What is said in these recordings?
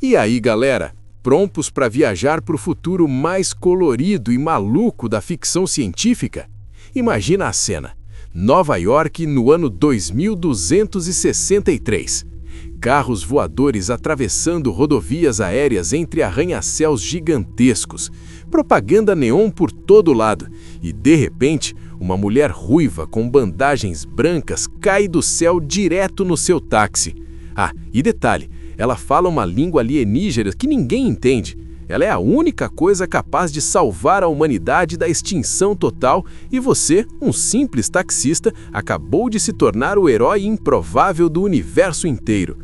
E aí, galera, prontos para viajar para o futuro mais colorido e maluco da ficção científica? Imagina a cena. Nova York no ano 2263. Carros voadores atravessando rodovias aéreas entre arranha-céus gigantescos. Propaganda neon por todo lado. E, de repente, uma mulher ruiva com bandagens brancas cai do céu direto no seu táxi. Ah, e detalhe, ela fala uma língua alienígena que ninguém entende. Ela é a única coisa capaz de salvar a humanidade da extinção total e você, um simples taxista, acabou de se tornar o herói improvável do universo inteiro.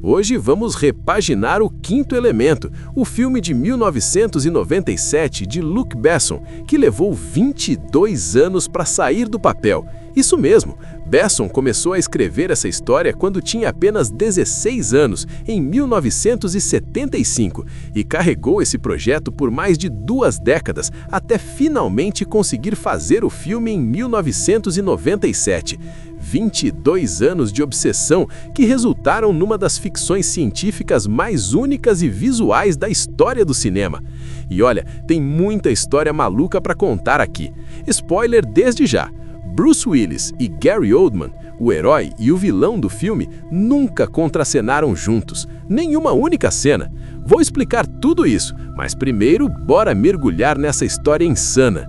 Hoje vamos repaginar O Quinto Elemento, o filme de 1997 de Luc Besson, que levou 22 anos para sair do papel. Isso mesmo, Besson começou a escrever essa história quando tinha apenas 16 anos, em 1975, e carregou esse projeto por mais de 2 décadas, até finalmente conseguir fazer o filme em 1997. 22 anos de obsessão que resultaram numa das ficções científicas mais únicas e visuais da história do cinema. E olha, tem muita história maluca para contar aqui. Spoiler desde já. Bruce Willis e Gary Oldman, o herói e o vilão do filme, nunca contracenaram juntos, nenhuma única cena. Vou explicar tudo isso, mas primeiro bora mergulhar nessa história insana.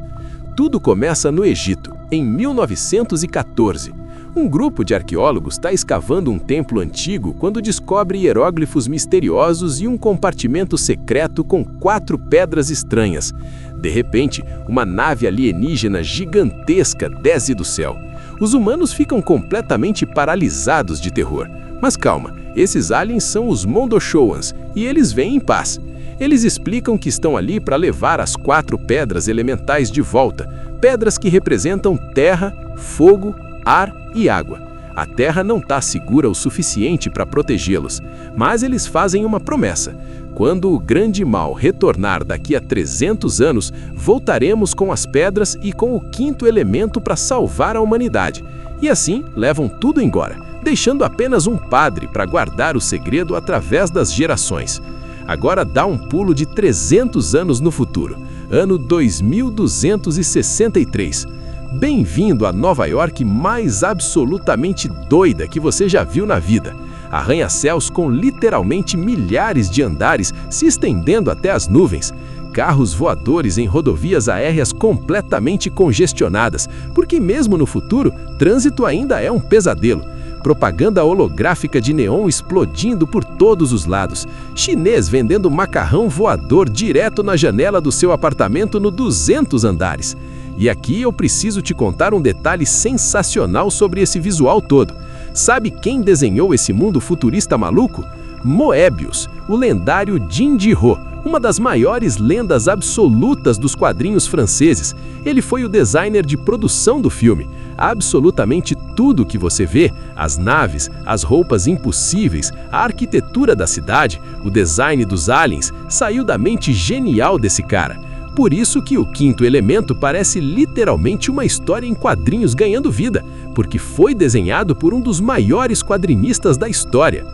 Tudo começa no Egito, em 1914. Um grupo de arqueólogos está escavando um templo antigo quando descobre hieróglifos misteriosos e um compartimento secreto com 4 pedras estranhas. De repente, uma nave alienígena gigantesca desce do céu. Os humanos ficam completamente paralisados de terror. Mas calma, esses aliens são os Mondoshoans e eles vêm em paz. Eles explicam que estão ali para levar as 4 pedras elementais de volta, pedras que representam terra, fogo, ar e água. A Terra não está segura o suficiente para protegê-los, mas eles fazem uma promessa. Quando o grande mal retornar daqui a 300 anos, voltaremos com as pedras e com o quinto elemento para salvar a humanidade. E assim levam tudo embora, deixando apenas um padre para guardar o segredo através das gerações. Agora dá um pulo de 300 anos no futuro, ano 2263. Bem-vindo à Nova York mais absolutamente doida que você já viu na vida. Arranha-céus com literalmente milhares de andares se estendendo até as nuvens. Carros voadores em rodovias aéreas completamente congestionadas, porque mesmo no futuro, trânsito ainda é um pesadelo. Propaganda holográfica de neon explodindo por todos os lados. Chinês vendendo macarrão voador direto na janela do seu apartamento no 200 andares. E aqui eu preciso te contar um detalhe sensacional sobre esse visual todo. Sabe quem desenhou esse mundo futurista maluco? Moebius, o lendário Jin-Ji-Ho, uma das maiores lendas absolutas dos quadrinhos franceses. Ele foi o designer de produção do filme. Absolutamente tudo que você vê, as naves, as roupas impossíveis, a arquitetura da cidade, o design dos aliens, saiu da mente genial desse cara. Por isso que O Quinto Elemento parece literalmente uma história em quadrinhos ganhando vida, porque foi desenhado por um dos maiores quadrinistas da história.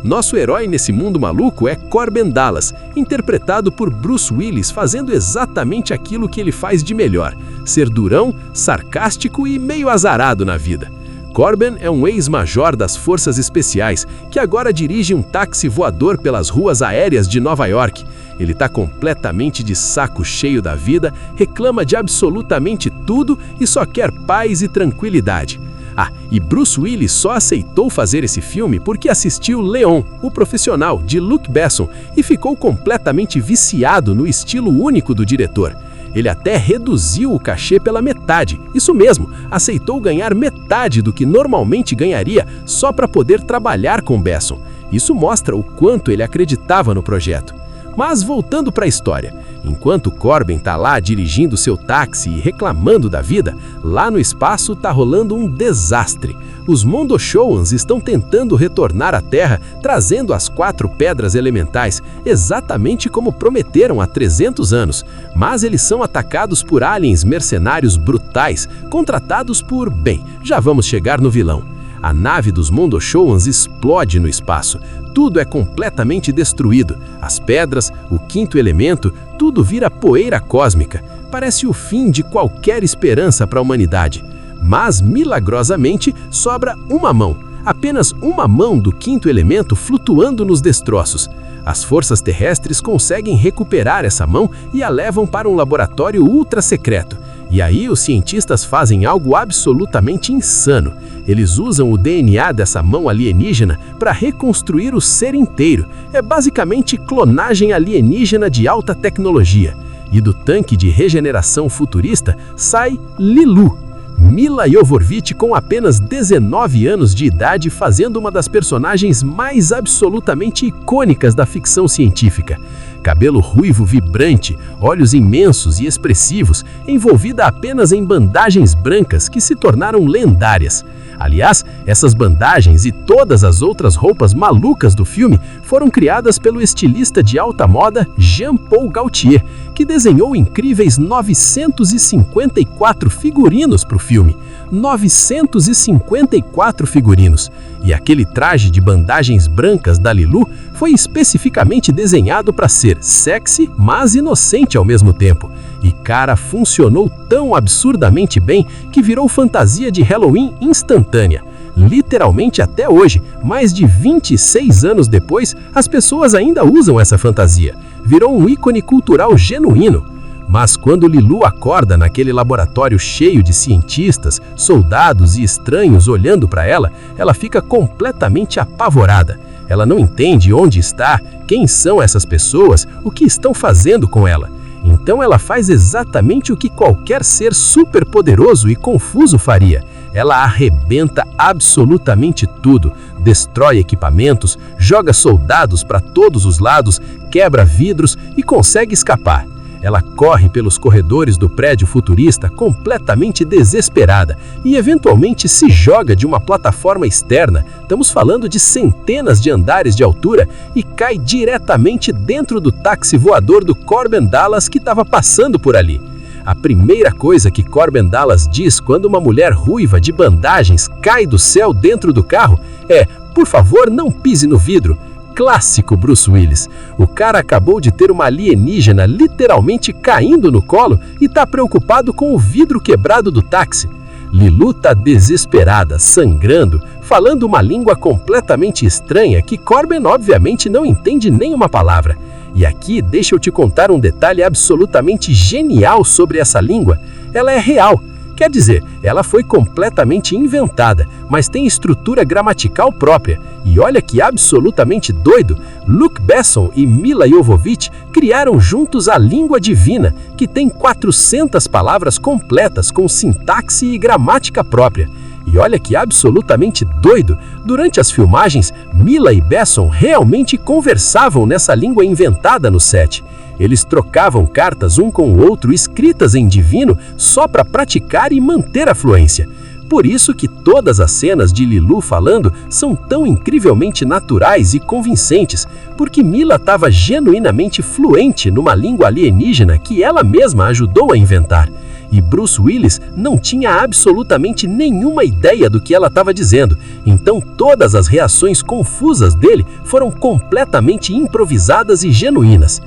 Nosso herói nesse mundo maluco é Corbin Dallas, interpretado por Bruce Willis, fazendo exatamente aquilo que ele faz de melhor: ser durão, sarcástico e meio azarado na vida. Corbin é um ex-major das Forças Especiais, que agora dirige um táxi voador pelas ruas aéreas de Nova York. Ele está completamente de saco cheio da vida, reclama de absolutamente tudo e só quer paz e tranquilidade. Ah, e Bruce Willis só aceitou fazer esse filme porque assistiu Leon, o Profissional, de Luc Besson, e ficou completamente viciado no estilo único do diretor. Ele até reduziu o cachê pela metade, isso mesmo, aceitou ganhar metade do que normalmente ganharia só para poder trabalhar com Besson. Isso mostra o quanto ele acreditava no projeto. Mas voltando para a história, enquanto Corbin está lá dirigindo seu táxi e reclamando da vida, lá no espaço está rolando um desastre. Os Mondoshoans estão tentando retornar à Terra, trazendo as 4 pedras elementais, exatamente como prometeram há 300 anos. Mas eles são atacados por aliens mercenários brutais, contratados por... Bem, já vamos chegar no vilão. A nave dos Mondoshoans explode no espaço. Tudo é completamente destruído. As pedras, o quinto elemento, tudo vira poeira cósmica. Parece o fim de qualquer esperança para a humanidade. Mas, milagrosamente, sobra uma mão. Apenas uma mão do quinto elemento flutuando nos destroços. As forças terrestres conseguem recuperar essa mão e a levam para um laboratório ultra secreto. E aí os cientistas fazem algo absolutamente insano. Eles usam o DNA dessa mão alienígena para reconstruir o ser inteiro. É basicamente clonagem alienígena de alta tecnologia. E do tanque de regeneração futurista sai Lilu. Milla Jovovich, com apenas 19 anos de idade, fazendo uma das personagens mais absolutamente icônicas da ficção científica. Cabelo ruivo vibrante, olhos imensos e expressivos, envolvida apenas em bandagens brancas que se tornaram lendárias. Aliás, essas bandagens e todas as outras roupas malucas do filme foram criadas pelo estilista de alta moda Jean-Paul Gaultier, que desenhou incríveis 954 figurinos para o filme. 954 figurinos. E aquele traje de bandagens brancas da Lilu foi especificamente desenhado para ser sexy, mas inocente ao mesmo tempo. E cara, funcionou tão absurdamente bem que virou fantasia de Halloween instantânea. Literalmente até hoje, mais de 26 anos depois, as pessoas ainda usam essa fantasia. Virou um ícone cultural genuíno. Mas quando Lilu acorda naquele laboratório cheio de cientistas, soldados e estranhos olhando para ela, ela fica completamente apavorada. Ela não entende onde está, quem são essas pessoas, o que estão fazendo com ela. Então ela faz exatamente o que qualquer ser superpoderoso e confuso faria. Ela arrebenta absolutamente tudo, destrói equipamentos, joga soldados para todos os lados, quebra vidros e consegue escapar. Ela corre pelos corredores do prédio futurista completamente desesperada e eventualmente se joga de uma plataforma externa, estamos falando de centenas de andares de altura, e cai diretamente dentro do táxi voador do Corbin Dallas que estava passando por ali. A primeira coisa que Corbin Dallas diz quando uma mulher ruiva de bandagens cai do céu dentro do carro é: "Por favor, não pise no vidro." Clássico Bruce Willis. O cara acabou de ter uma alienígena literalmente caindo no colo e tá preocupado com o vidro quebrado do táxi. Lilu tá desesperada, sangrando, falando uma língua completamente estranha que Corbin obviamente não entende nenhuma palavra. E aqui deixa eu te contar um detalhe absolutamente genial sobre essa língua. Ela é real. Quer dizer, ela foi completamente inventada, mas tem estrutura gramatical própria. E olha que absolutamente doido, Luc Besson e Milla Jovovich criaram juntos a língua divina, que tem 400 palavras completas com sintaxe e gramática própria. E olha que absolutamente doido, durante as filmagens, Milla e Besson realmente conversavam nessa língua inventada no set. Eles trocavam cartas um com o outro escritas em divino só para praticar e manter a fluência. Por isso que todas as cenas de Lilu falando são tão incrivelmente naturais e convincentes, porque Milla estava genuinamente fluente numa língua alienígena que ela mesma ajudou a inventar. E Bruce Willis não tinha absolutamente nenhuma ideia do que ela estava dizendo, então todas as reações confusas dele foram completamente improvisadas e genuínas.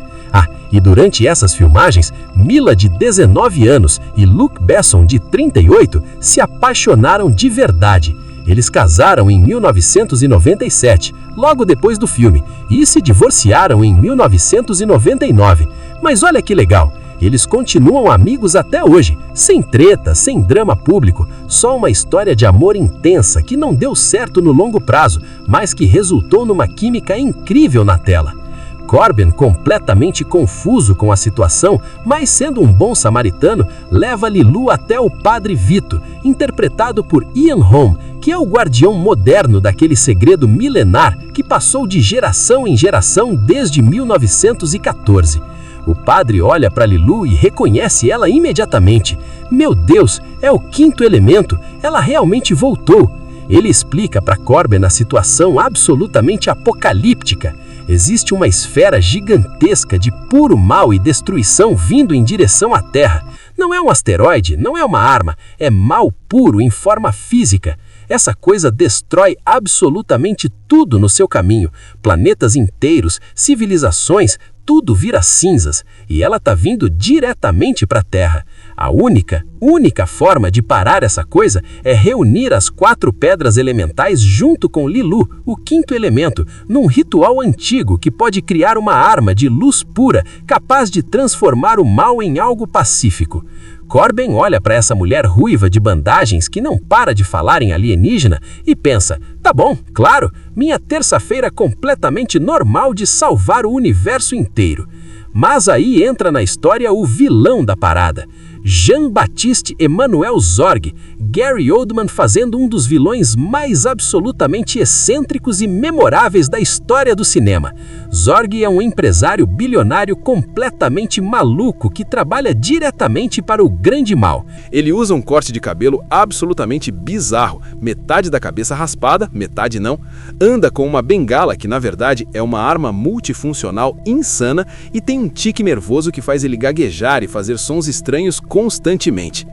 E durante essas filmagens, Milla, de 19 anos, e Luc Besson, de 38, se apaixonaram de verdade. Eles casaram em 1997, logo depois do filme, e se divorciaram em 1999. Mas olha que legal, eles continuam amigos até hoje, sem treta, sem drama público, só uma história de amor intensa que não deu certo no longo prazo, mas que resultou numa química incrível na tela. Corbin, completamente confuso com a situação, mas sendo um bom samaritano, leva Lilu até o Padre Vito, interpretado por Ian Holm, que é o guardião moderno daquele segredo milenar que passou de geração em geração desde 1914. O padre olha para Lilu e reconhece ela imediatamente. Meu Deus, é o quinto elemento, ela realmente voltou. Ele explica para Corbin a situação absolutamente apocalíptica. Existe uma esfera gigantesca de puro mal e destruição vindo em direção à Terra. Não é um asteroide, não é uma arma, é mal puro em forma física. Essa coisa destrói absolutamente tudo no seu caminho. Planetas inteiros, civilizações, tudo vira cinzas e ela está vindo diretamente para a Terra. A única forma de parar essa coisa é reunir as 4 pedras elementais junto com Lilu, o 5º elemento, num ritual antigo que pode criar uma arma de luz pura capaz de transformar o mal em algo pacífico. Corben olha para essa mulher ruiva de bandagens que não para de falar em alienígena e pensa, tá bom, claro, minha terça-feira completamente normal de salvar o universo inteiro. Mas aí entra na história o vilão da parada. Jean-Baptiste Emmanuel Zorg, Gary Oldman fazendo um dos vilões mais absolutamente excêntricos e memoráveis da história do cinema. Zorg é um empresário bilionário completamente maluco que trabalha diretamente para o grande mal. Ele usa um corte de cabelo absolutamente bizarro, metade da cabeça raspada, metade não, anda com uma bengala que na verdade é uma arma multifuncional insana e tem um tique nervoso que faz ele gaguejar e fazer sons estranhos constantemente.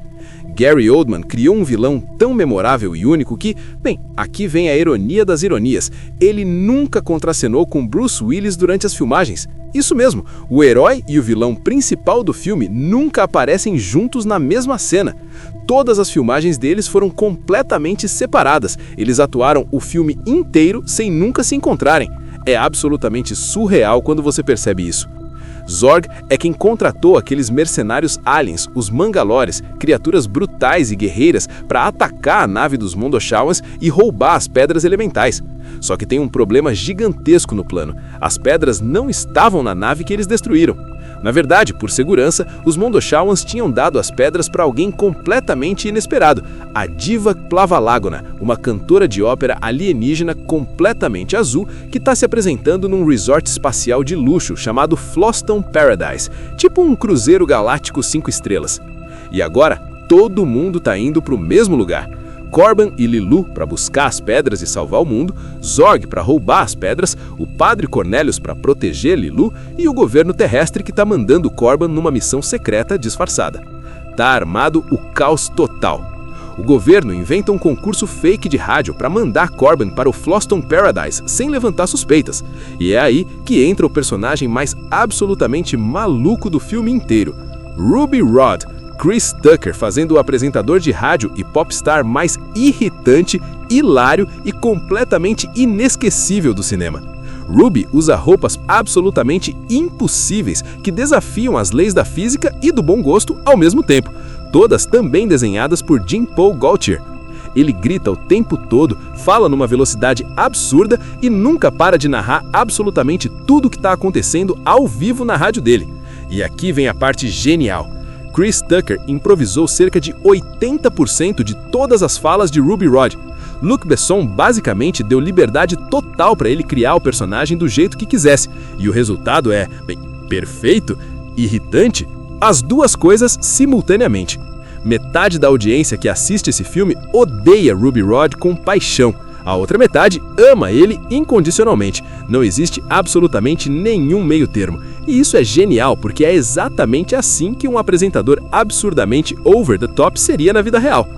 Gary Oldman criou um vilão tão memorável e único que, bem, aqui vem a ironia das ironias, ele nunca contracenou com Bruce Willis durante as filmagens. Isso mesmo, o herói e o vilão principal do filme nunca aparecem juntos na mesma cena. Todas as filmagens deles foram completamente separadas, eles atuaram o filme inteiro sem nunca se encontrarem. É absolutamente surreal quando você percebe isso. Zorg é quem contratou aqueles mercenários aliens, os Mangalores, criaturas brutais e guerreiras, para atacar a nave dos Mondoshawans e roubar as pedras elementais. Só que tem um problema gigantesco no plano. As pedras não estavam na nave que eles destruíram. Na verdade, por segurança, os Mondoshawans tinham dado as pedras para alguém completamente inesperado, a Diva Plavalagona, uma cantora de ópera alienígena completamente azul que está se apresentando num resort espacial de luxo chamado Floston Paradise, tipo um cruzeiro galáctico 5 estrelas. E agora, todo mundo está indo para o mesmo lugar. Corben e Lilu para buscar as pedras e salvar o mundo, Zorg para roubar as pedras, o Padre Cornelius para proteger Lilu e o governo terrestre que está mandando Corben numa missão secreta disfarçada. Tá armado o caos total. O governo inventa um concurso fake de rádio para mandar Corben para o Floston Paradise sem levantar suspeitas. E é aí que entra o personagem mais absolutamente maluco do filme inteiro, Ruby Rhod, Chris Tucker fazendo o apresentador de rádio e popstar mais irritante, hilário e completamente inesquecível do cinema. Ruby usa roupas absolutamente impossíveis que desafiam as leis da física e do bom gosto ao mesmo tempo, todas também desenhadas por Jean-Paul Gaultier. Ele grita o tempo todo, fala numa velocidade absurda e nunca para de narrar absolutamente tudo o que está acontecendo ao vivo na rádio dele. E aqui vem a parte genial. Chris Tucker improvisou cerca de 80% de todas as falas de Ruby Rhod. Luc Besson basicamente deu liberdade total para ele criar o personagem do jeito que quisesse. E o resultado é, bem, perfeito, irritante, as duas coisas simultaneamente. Metade da audiência que assiste esse filme odeia Ruby Rhod com paixão. A outra metade ama ele incondicionalmente. Não existe absolutamente nenhum meio termo. E isso é genial, porque é exatamente assim que um apresentador absurdamente over the top seria na vida real.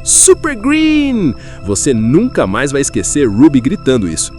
Super Green! Você nunca mais vai esquecer Ruby gritando isso.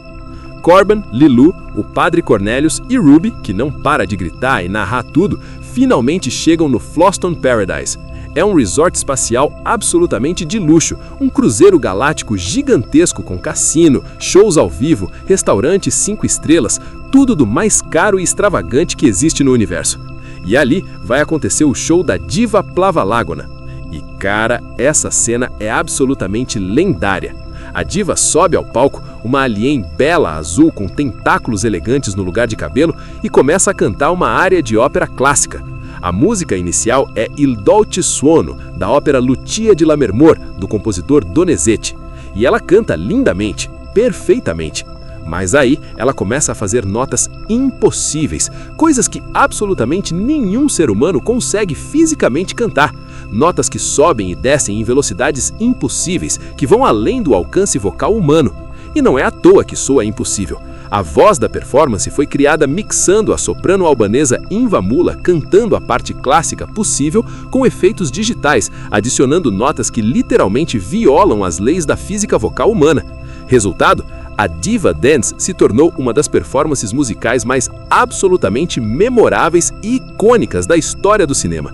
Corben, Lilu, o Padre Cornelius e Ruby, que não para de gritar e narrar tudo, finalmente chegam no Floston Paradise. É um resort espacial absolutamente de luxo, um cruzeiro galáctico gigantesco com cassino, shows ao vivo, restaurantes 5 estrelas, tudo do mais caro e extravagante que existe no universo. E ali vai acontecer o show da Diva Plavalagona. E cara, essa cena é absolutamente lendária. A diva sobe ao palco, uma alien bela azul com tentáculos elegantes no lugar de cabelo, e começa a cantar uma área de ópera clássica. A música inicial é Il Dolce Suono, da ópera Lucia di Lammermoor, do compositor Donizetti. E ela canta lindamente, perfeitamente. Mas aí ela começa a fazer notas impossíveis, coisas que absolutamente nenhum ser humano consegue fisicamente cantar. Notas que sobem e descem em velocidades impossíveis, que vão além do alcance vocal humano. E não é à toa que soa impossível. A voz da performance foi criada mixando a soprano albanesa Inva Mula cantando a parte clássica possível com efeitos digitais, adicionando notas que literalmente violam as leis da física vocal humana. Resultado? A Diva Dance se tornou uma das performances musicais mais absolutamente memoráveis e icônicas da história do cinema.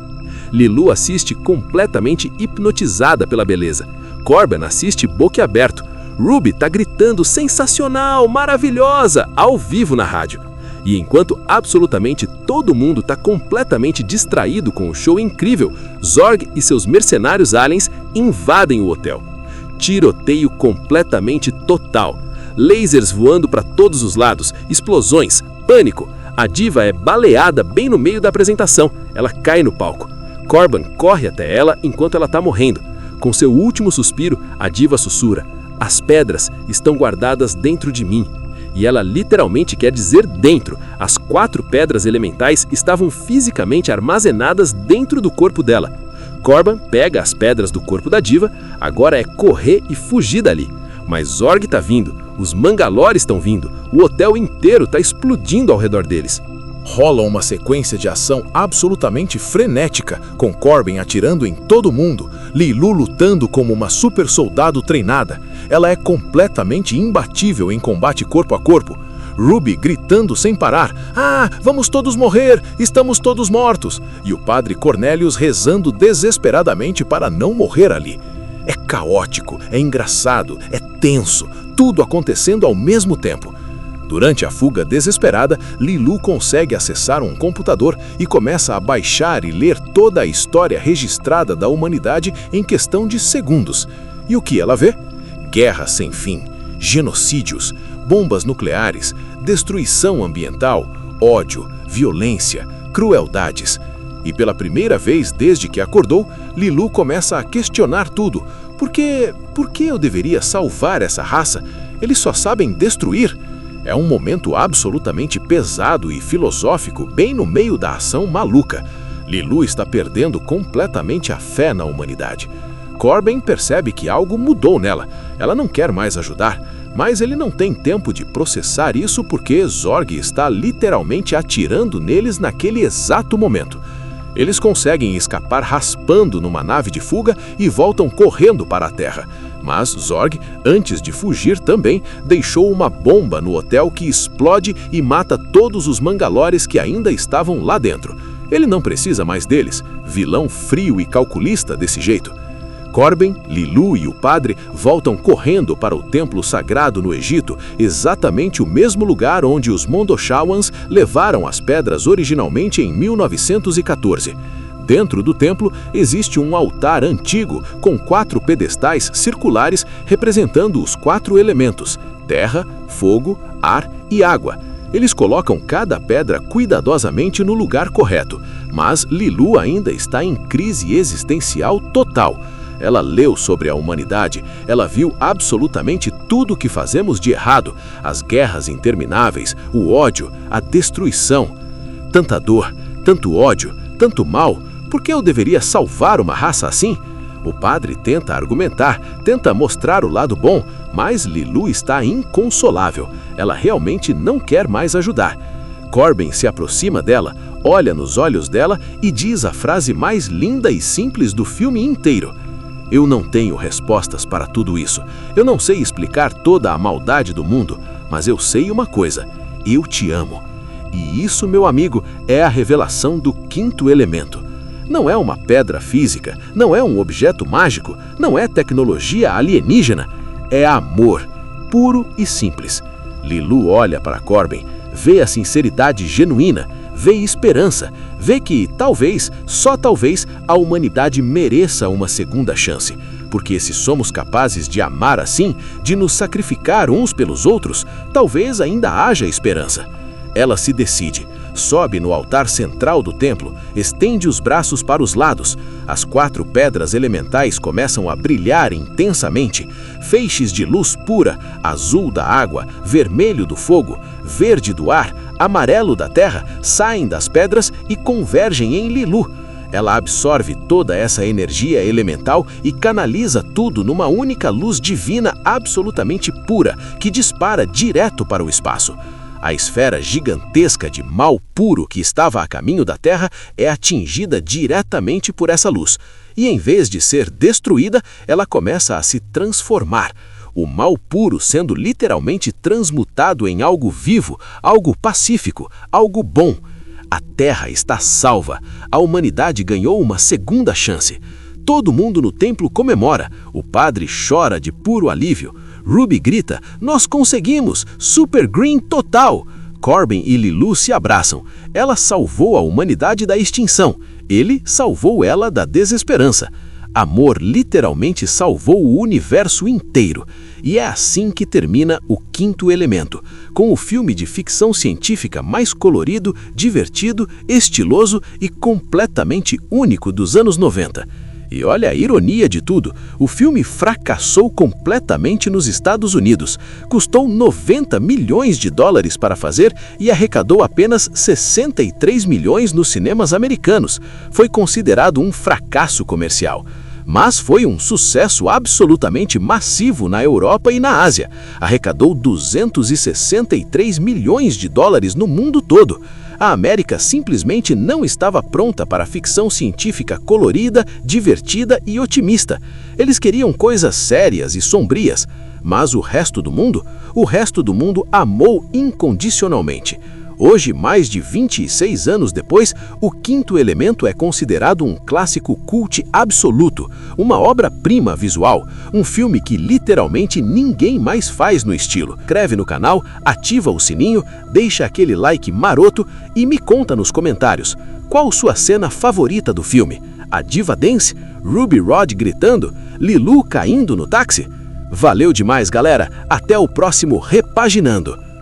Lilu assiste completamente hipnotizada pela beleza. Corban assiste boquiaberto. Ruby tá gritando sensacional, maravilhosa, ao vivo na rádio. E enquanto absolutamente todo mundo tá completamente distraído com o show incrível, Zorg e seus mercenários aliens invadem o hotel. Tiroteio completamente total. Lasers voando para todos os lados, explosões, pânico. A diva é baleada bem no meio da apresentação. Ela cai no palco. Corban corre até ela enquanto ela tá morrendo. Com seu último suspiro, a diva sussurra: "As pedras estão guardadas dentro de mim." E ela literalmente quer dizer dentro. As 4 pedras elementais estavam fisicamente armazenadas dentro do corpo dela. Corban pega as pedras do corpo da diva, agora é correr e fugir dali. Mas Zorg tá vindo, os Mangalore estão vindo, o hotel inteiro tá explodindo ao redor deles. Rola uma sequência de ação absolutamente frenética, com Corban atirando em todo mundo, Lilu lutando como uma super soldado treinada. Ela é completamente imbatível em combate corpo a corpo. Ruby gritando sem parar: "Ah, vamos todos morrer, estamos todos mortos!" E o padre Cornelius rezando desesperadamente para não morrer ali. É caótico, é engraçado, é tenso, tudo acontecendo ao mesmo tempo. Durante a fuga desesperada, Lilu consegue acessar um computador e começa a baixar e ler toda a história registrada da humanidade em questão de segundos. E o que ela vê? Guerra sem fim, genocídios, bombas nucleares, destruição ambiental, ódio, violência, crueldades. E pela primeira vez desde que acordou, Lilu começa a questionar tudo. Por que eu deveria salvar essa raça? Eles só sabem destruir. É um momento absolutamente pesado e filosófico, bem no meio da ação maluca. Lilu está perdendo completamente a fé na humanidade. Corban percebe que algo mudou nela. Ela não quer mais ajudar, mas ele não tem tempo de processar isso porque Zorg está literalmente atirando neles naquele exato momento. Eles conseguem escapar raspando numa nave de fuga e voltam correndo para a Terra. Mas Zorg, antes de fugir também, deixou uma bomba no hotel que explode e mata todos os Mangalores que ainda estavam lá dentro. Ele não precisa mais deles, vilão frio e calculista desse jeito. Corban, Lilu e o padre voltam correndo para o templo sagrado no Egito, exatamente o mesmo lugar onde os Mondoshawans levaram as pedras originalmente em 1914. Dentro do templo existe um altar antigo com 4 pedestais circulares representando os 4 elementos: terra, fogo, ar e água. Eles colocam cada pedra cuidadosamente no lugar correto, mas Lilu ainda está em crise existencial total. Ela leu sobre a humanidade, ela viu absolutamente tudo o que fazemos de errado, as guerras intermináveis, o ódio, a destruição. Tanta dor, tanto ódio, tanto mal, por que eu deveria salvar uma raça assim? O padre tenta argumentar, tenta mostrar o lado bom, mas Lilu está inconsolável. Ela realmente não quer mais ajudar. Corban se aproxima dela, olha nos olhos dela e diz a frase mais linda e simples do filme inteiro: "Eu não tenho respostas para tudo isso. Eu não sei explicar toda a maldade do mundo, mas eu sei uma coisa: eu te amo." E isso, meu amigo, é a revelação do 5º elemento. Não é uma pedra física, não é um objeto mágico, não é tecnologia alienígena. É amor, puro e simples. Lilu olha para Corban, vê a sinceridade genuína, vê esperança, vê que talvez, só talvez, a humanidade mereça uma segunda chance. Porque se somos capazes de amar assim, de nos sacrificar uns pelos outros, talvez ainda haja esperança. Ela se decide, sobe no altar central do templo, estende os braços para os lados. As 4 pedras elementais começam a brilhar intensamente. Feixes de luz pura, azul da água, vermelho do fogo, verde do ar, amarelo da terra, saem das pedras e convergem em Lilu. Ela absorve toda essa energia elemental e canaliza tudo numa única luz divina absolutamente pura, que dispara direto para o espaço. A esfera gigantesca de mal puro que estava a caminho da Terra é atingida diretamente por essa luz. E em vez de ser destruída, ela começa a se transformar. O mal puro sendo literalmente transmutado em algo vivo, algo pacífico, algo bom. A Terra está salva. A humanidade ganhou uma segunda chance. Todo mundo no templo comemora. O padre chora de puro alívio. Ruby grita: "Nós conseguimos! Super Green total!" Corbin e Lilu se abraçam. Ela salvou a humanidade da extinção. Ele salvou ela da desesperança. Amor literalmente salvou o universo inteiro. E é assim que termina O Quinto Elemento, com o filme de ficção científica mais colorido, divertido, estiloso e completamente único dos anos 90. E olha a ironia de tudo, o filme fracassou completamente nos Estados Unidos. Custou 90 milhões de dólares para fazer e arrecadou apenas 63 milhões nos cinemas americanos. Foi considerado um fracasso comercial. Mas foi um sucesso absolutamente massivo na Europa e na Ásia. Arrecadou 263 milhões de dólares no mundo todo. A América simplesmente não estava pronta para a ficção científica colorida, divertida e otimista. Eles queriam coisas sérias e sombrias. Mas o resto do mundo amou incondicionalmente. Hoje, mais de 26 anos depois, O Quinto Elemento é considerado um clássico cult absoluto, uma obra-prima visual, um filme que literalmente ninguém mais faz no estilo. Inscreve no canal, ativa o sininho, deixa aquele like maroto e me conta nos comentários qual sua cena favorita do filme. A diva dance? Ruby Rhod gritando? Lilu caindo no táxi? Valeu demais, galera! Até o próximo Repaginando!